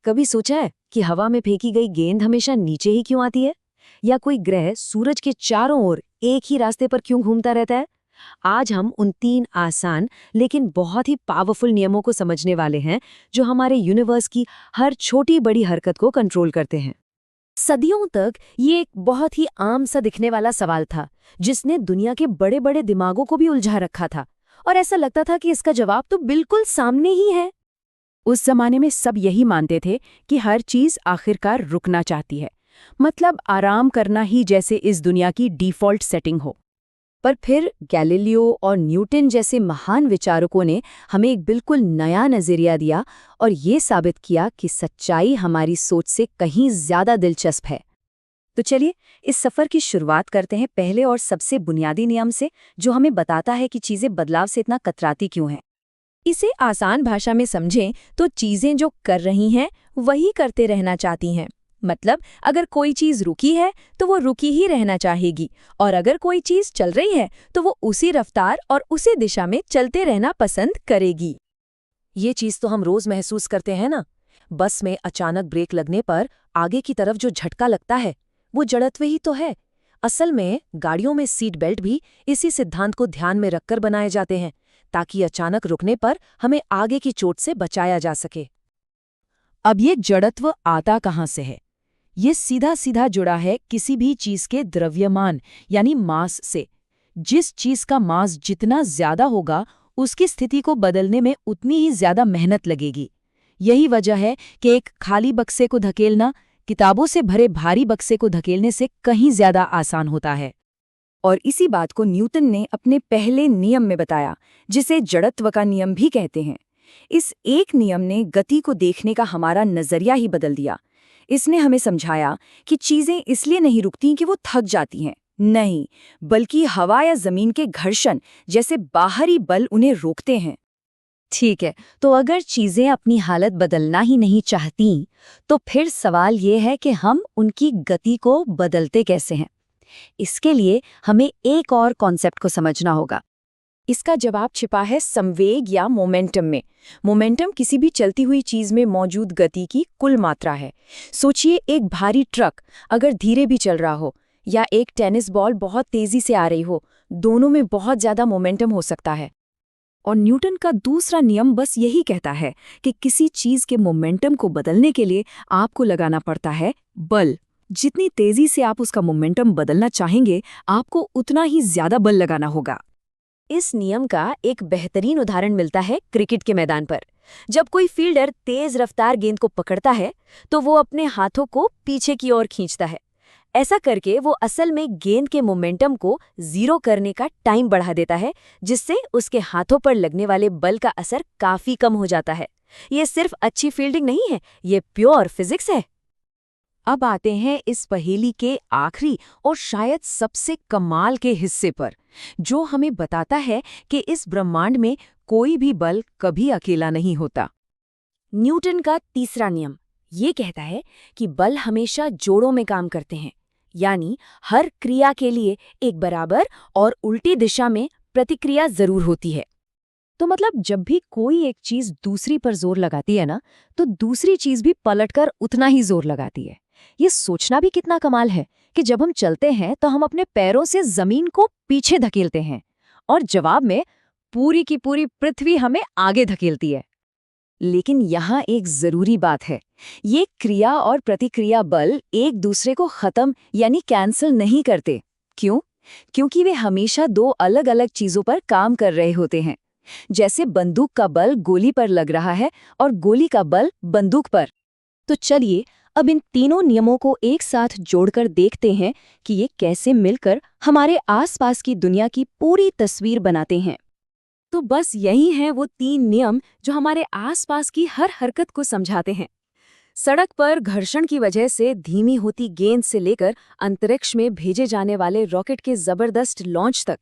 कभी सोचा है कि हवा में फेंकी गई गेंद हमेशा नीचे ही क्यों आती है? या कोई ग्रह सूरज के चारों ओर एक ही रास्ते पर क्यों घूमता रहता है? आज हम उन 3 आसान लेकिन बहुत ही पावरफुल नियमों को समझने वाले हैं जो हमारे यूनिवर्स की हर छोटी बड़ी हरकत को कंट्रोल करते हैं। सदियों तक ये एक बहुत ही आम सा दिखने वाला सवाल था, जिसने दुनिया के बड़े बड़े दिमागों को भी उलझा रखा था, और ऐसा लगता था कि इसका जवाब तो बिल्कुल सामने ही है। उस जमाने में सब यही मानते थे कि हर चीज आखिरकार रुकना चाहती है, मतलब आराम करना ही जैसे इस दुनिया की डिफ़ॉल्ट सेटिंग हो। पर फिर गैलीलियो और न्यूटन जैसे महान विचारकों ने हमें एक बिल्कुल नया नजरिया दिया और ये साबित किया कि सच्चाई हमारी सोच से कहीं ज्यादा दिलचस्प है। तो चलिए इस सफर की शुरुआत करते हैं पहले और सबसे बुनियादी नियम से, जो हमें बताता है कि चीजें बदलाव से इतना कतराती क्यों हैं। इसे आसान भाषा में समझें तो चीजें जो कर रही हैं वही करते रहना चाहती हैं। मतलब अगर कोई चीज रुकी है तो वो रुकी ही रहना चाहेगी, और अगर कोई चीज चल रही है तो वो उसी रफ्तार और उसी दिशा में चलते रहना पसंद करेगी। ये चीज तो हम रोज महसूस करते हैं ना। बस में अचानक ब्रेक लगने पर आगे की तरफ जो झटका लगता है वो जड़त्व ही तो है। असल में गाड़ियों में सीट बेल्ट भी इसी सिद्धांत को ध्यान में रखकर बनाए जाते हैं, ताकि अचानक रुकने पर हमें आगे की चोट से बचाया जा सके। अब ये जड़त्व आता कहाँ से है? ये सीधा सीधा जुड़ा है किसी भी चीज के द्रव्यमान यानी मास से। जिस चीज का मास जितना ज्यादा होगा, उसकी स्थिति को बदलने में उतनी ही ज्यादा मेहनत लगेगी। यही वजह है कि एक खाली बक्से को धकेलना किताबों से भरे भारी बक्से को धकेलने से कहीं ज्यादा आसान होता है। और इसी बात को न्यूटन ने अपने पहले नियम में बताया, जिसे जड़त्व का नियम भी कहते हैं। इस एक नियम ने गति को देखने का हमारा नजरिया ही बदल दिया। इसने हमें समझाया कि चीजें इसलिए नहीं रुकती कि वो थक जाती हैं, नहीं, बल्कि हवा या जमीन के घर्षण जैसे बाहरी बल उन्हें रोकते हैं। ठीक है, तो अगर चीजें अपनी हालत बदलना ही नहीं चाहती, तो फिर सवाल ये है कि हम उनकी गति को बदलते कैसे हैं? इसके लिए हमें एक और कॉन्सेप्ट को समझना होगा। इसका जवाब छिपा है संवेग या मोमेंटम में। मोमेंटम किसी भी चलती हुई चीज में मौजूद गति की कुल मात्रा है। सोचिए, एक भारी ट्रक अगर धीरे भी चल रहा हो या एक टेनिस बॉल बहुत तेजी से आ रही हो, दोनों में बहुत ज्यादा मोमेंटम हो सकता है। और न्यूटन का दूसरा नियम बस यही कहता है कि किसी चीज के मोमेंटम को बदलने के लिए आपको लगाना पड़ता है बल। जितनी तेजी से आप उसका मोमेंटम बदलना चाहेंगे, आपको उतना ही ज्यादा बल लगाना होगा। इस नियम का एक बेहतरीन उदाहरण मिलता है क्रिकेट के मैदान पर। जब कोई फील्डर तेज रफ्तार गेंद को पकड़ता है तो वो अपने हाथों को पीछे की ओर खींचता है। ऐसा करके वो असल में गेंद के मोमेंटम को 0 करने का टाइम बढ़ा देता है, जिससे उसके हाथों पर लगने वाले बल का असर काफी कम हो जाता है। ये सिर्फ अच्छी फील्डिंग नहीं है, ये प्योर फिजिक्स है। अब आते हैं इस पहेली के आखिरी और शायद सबसे कमाल के हिस्से पर, जो हमें बताता है कि इस ब्रह्मांड में कोई भी बल कभी अकेला नहीं होता। न्यूटन का तीसरा नियम ये कहता है कि बल हमेशा जोड़ों में काम करते हैं, यानी हर क्रिया के लिए एक बराबर और उल्टी दिशा में प्रतिक्रिया जरूर होती है। तो मतलब जब भी कोई एक चीज दूसरी पर जोर लगाती है ना, तो दूसरी चीज भी पलटकर उतना ही जोर लगाती है। ये सोचना भी कितना कमाल है कि जब हम चलते हैं तो हम अपने पैरों से जमीन को पीछे धकेलते हैं, और जवाब में पूरी की पूरी पृथ्वी हमें आगे धकेलती है। लेकिन यहाँ एक जरूरी बात है, ये क्रिया और प्रतिक्रिया बल एक दूसरे को खत्म यानी कैंसिल नहीं करते। क्यों? क्योंकि वे हमेशा 2 अलग अलग चीजों पर काम कर रहे होते हैं। जैसे बंदूक का बल गोली पर लग रहा है और गोली का बल बंदूक पर। तो चलिए अब इन तीनों नियमों को एक साथ जोड़कर देखते हैं कि ये कैसे मिलकर हमारे आसपास की दुनिया की पूरी तस्वीर बनाते हैं। तो बस यही हैं वो 3 नियम जो हमारे आसपास की हर हरकत को समझाते हैं। सड़क पर घर्षण की वजह से धीमी होती गेंद से लेकर अंतरिक्ष में भेजे जाने वाले रॉकेट के जबरदस्त लॉन्च तक,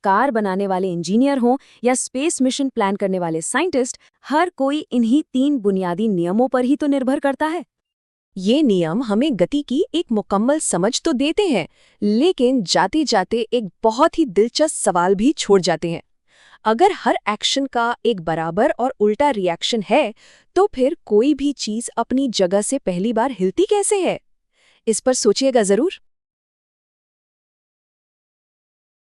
कार बनाने वाले इंजीनियर हों या स्पेस मिशन प्लान करने वाले साइंटिस्ट, हर कोई इन्हीं 3 बुनियादी नियमों पर ही तो निर्भर करता है। ये नियम हमें गति की एक मुकम्मल समझ तो देते हैं, लेकिन जाते जाते एक बहुत ही दिलचस्प सवाल भी छोड़ जाते हैं। अगर हर एक्शन का एक बराबर और उल्टा रिएक्शन है, तो फिर कोई भी चीज अपनी जगह से पहली बार हिलती कैसे है? इस पर सोचिएगा जरूर।